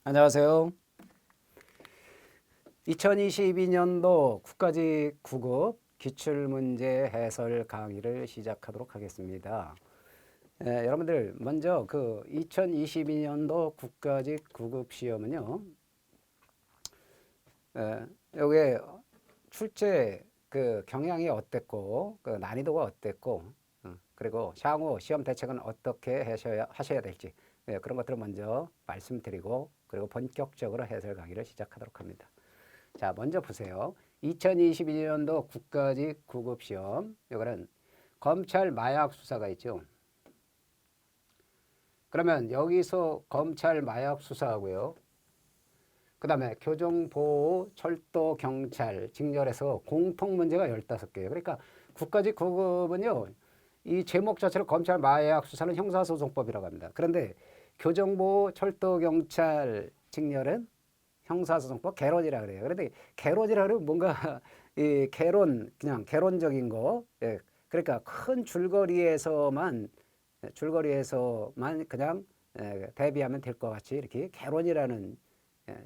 안녕하세요. 2022년도 국가직 9급 기출문제 해설 강의를 시작하도록 하겠습니다. 여러분들 먼저 그 2022년도 국가직 9급 시험은요. 여기에 출제 그 경향이 어땠고 그 난이도가 어땠고 그리고 향후 시험 대책은 어떻게 하셔야 될지 그런 것들을 먼저 말씀드리고 그리고 본격적으로 해설 강의를 시작하도록 합니다. 자, 먼저 보세요. 2022년도 국가직 9급 시험. 이거는 검찰 마약 수사가 있죠. 그러면 여기서 검찰 마약 수사하고요. 그 다음에 교정보호, 철도, 경찰, 직렬해서 공통 문제가 15개예요. 그러니까 국가직 9급은요. 이 제목 자체로 검찰 마약 수사는 형사소송법이라고 합니다. 그런데 교정보호, 철도, 경찰, 직렬은 형사소송법 개론이라 그래요. 그런데 개론이라 그러면 뭔가 이 개론 그냥 개론적인 거. 예. 그러니까 큰 줄거리에서만 그냥 대비하면 될 것 같이 이렇게 개론이라는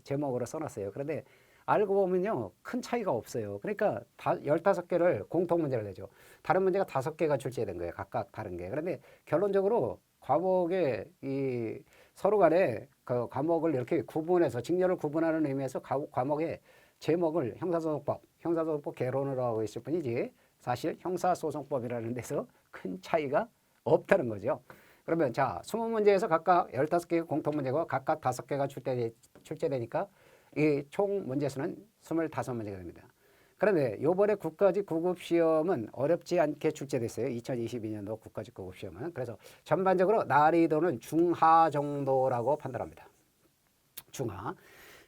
제목으로 써놨어요. 그런데 알고 보면요 큰 차이가 없어요. 그러니까 15개를 공통 문제를 내죠. 다른 문제가 5개가 출제된 거예요. 각각 다른 게. 그런데 결론적으로 과목에 이 서로 간에 그 과목을 이렇게 구분해서 직렬을 구분하는 의미에서 과목의 제목을 형사소송법 개론으로 하고 있을 뿐이지 사실 형사소송법이라는 데서 큰 차이가 없다는 거죠. 그러면 자, 20문제에서 각각 15개가 공통문제고 각각 5개가 출제되니까 이 총 문제수는 25문제가 됩니다. 그런데 이번에 국가직 9급 시험은 어렵지 않게 출제됐어요. 2022년도 국가직 9급 시험은. 그래서 전반적으로 난이도는 중하 정도라고 판단합니다. 중하.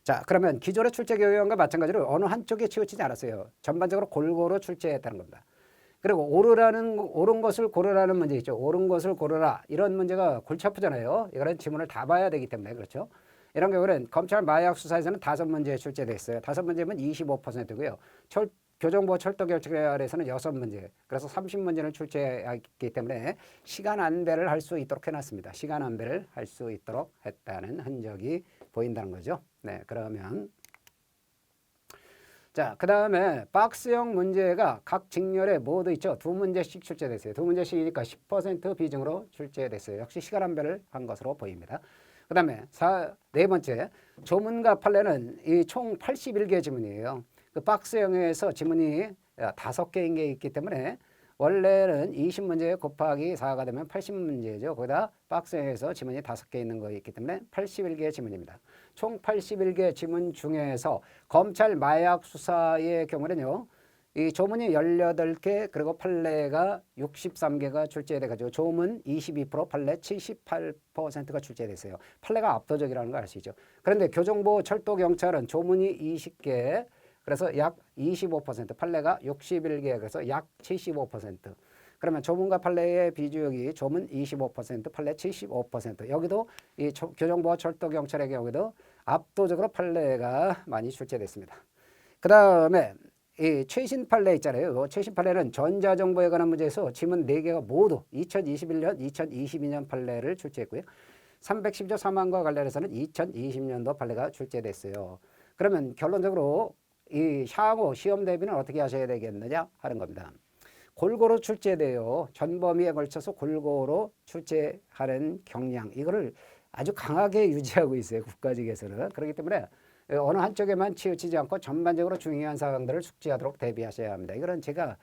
자, 그러면 기존의 출제 교양과 마찬가지로 어느 한쪽에 치우치지 않았어요. 전반적으로 골고루 출제했다는 겁니다. 그리고 옳은 것을 고르라는 문제 있죠. 옳은 것을 고르라. 이런 문제가 골치 아프잖아요. 이거는 지문을 다 봐야 되기 때문에 그렇죠. 이런 경우는 검찰 마약 수사에서는 5문제 출제됐어요. 5문제면 25%고요. 교정보호 철도경찰에서는 6문제. 그래서 30문제를 출제했기 때문에 시간 안배를 할 수 있도록 해놨습니다. 시간 안배를 할 수 있도록 했다는 흔적이 보인다는 거죠. 네, 그러면 자, 그 다음에 박스형 문제가 각 직렬에 모두 있죠. 2문제씩 출제됐어요. 2문제씩이니까 10% 비중으로 출제됐어요. 역시 시간 안배를 한 것으로 보입니다. 그 다음에 네 번째, 조문과 판례는 이 총 81개 지문이에요. 그 박스형에서 지문이 5개인 게 있기 때문에 원래는 20문제 곱하기 4가 되면 80문제죠. 거기다 박스형에서 지문이 5개 있는 거 있기 때문에 81개 지문입니다. 총 81개 지문 중에서 검찰 마약 수사의 경우는요. 이 조문이 18개 그리고 판례가 63개가 출제돼가지고 조문 22% 판례 78%가 출제됐어요. 판례가 압도적이라는 걸 알 수 있죠. 그런데 교정보 철도경찰은 조문이 20개 그래서 약 25% 판례가 61개 그래서 약 75%. 그러면 조문과 판례의 비중이 조문 25% 판례 75%. 여기도 이 교정보와 철도경찰의 경우에도 압도적으로 판례가 많이 출제됐습니다. 그 다음에 이 최신 판례 있잖아요. 최신 판례는 전자정보에 관한 문제에서 지문 4개가 모두 2021년, 2022년 판례를 출제했고요. 310조 3항과 관련해서는 2020년도 판례가 출제됐어요. 그러면 결론적으로 이 향후 시험 대비는 어떻게 하셔야 되겠느냐 하는 겁니다. 골고루 출제돼요. 전 범위에 걸쳐서 골고루 출제하는 경향. 이거를 아주 강하게 유지하고 있어요. 국가직에서는. 그렇기 때문에 어느 한쪽에만 치우치지 않고 전반적으로 중요한 사항들을 숙지하도록 대비하셔야 합니다. 이거는 제가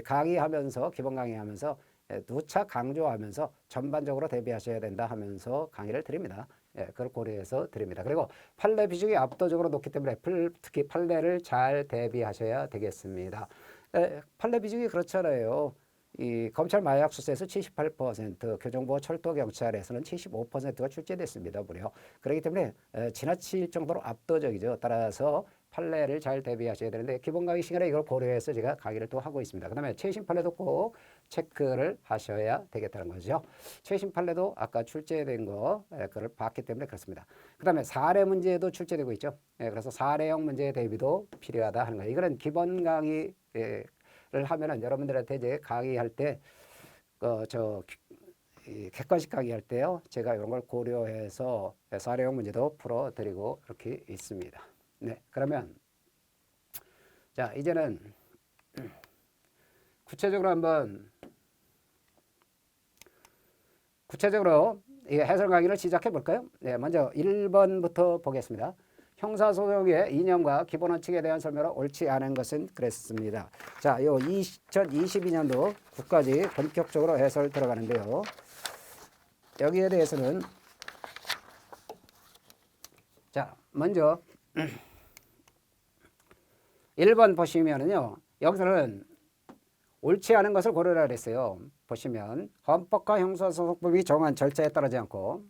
강의하면서 기본 강의하면서 누차 강조하면서 전반적으로 대비하셔야 된다 하면서 강의를 드립니다. 그걸 고려해서 드립니다. 그리고 판례 비중이 압도적으로 높기 때문에 특히 판례를 잘 대비하셔야 되겠습니다. 판례 비중이 그렇잖아요. 이 검찰 마약 수사에서 78%, 교정보호 철도경찰에서는 75%가 출제됐습니다. 무려. 그렇기 때문에 지나칠 정도로 압도적이죠. 따라서 판례를 잘 대비하셔야 되는데 기본 강의 시간에 이걸 고려해서 제가 강의를 또 하고 있습니다. 그 다음에 최신 판례도 꼭 체크를 하셔야 되겠다는 거죠. 최신 판례도 아까 출제된 거 그걸 봤기 때문에 그렇습니다. 그 다음에 사례 문제도 출제되고 있죠. 그래서 사례형 문제 대비도 필요하다 하는 거예요. 이거는 기본 강의를 하면은 여러분들한테 이제 강의할 때 이 객관식 강의할 때요. 제가 이런 걸 고려해서 사례형 문제도 풀어드리고 이렇게 있습니다. 네, 그러면 자 이제는 구체적으로 한번 이 해설 강의를 시작해 볼까요? 네, 먼저 1번부터 보겠습니다. 형사소송의 이념과 기본 원칙에 대한 설명으로 옳지 않은 것은 그랬습니다. 자, 요 2022년도 9까지 본격적으로 해설 들어가는데요. 여기에 대해서는 자, 먼저 1번 보시면은요. 여기서는 옳지 않은 것을 고르라 그랬어요. 보시면 헌법과 형사소송법이 정한 절차에 따르지 않고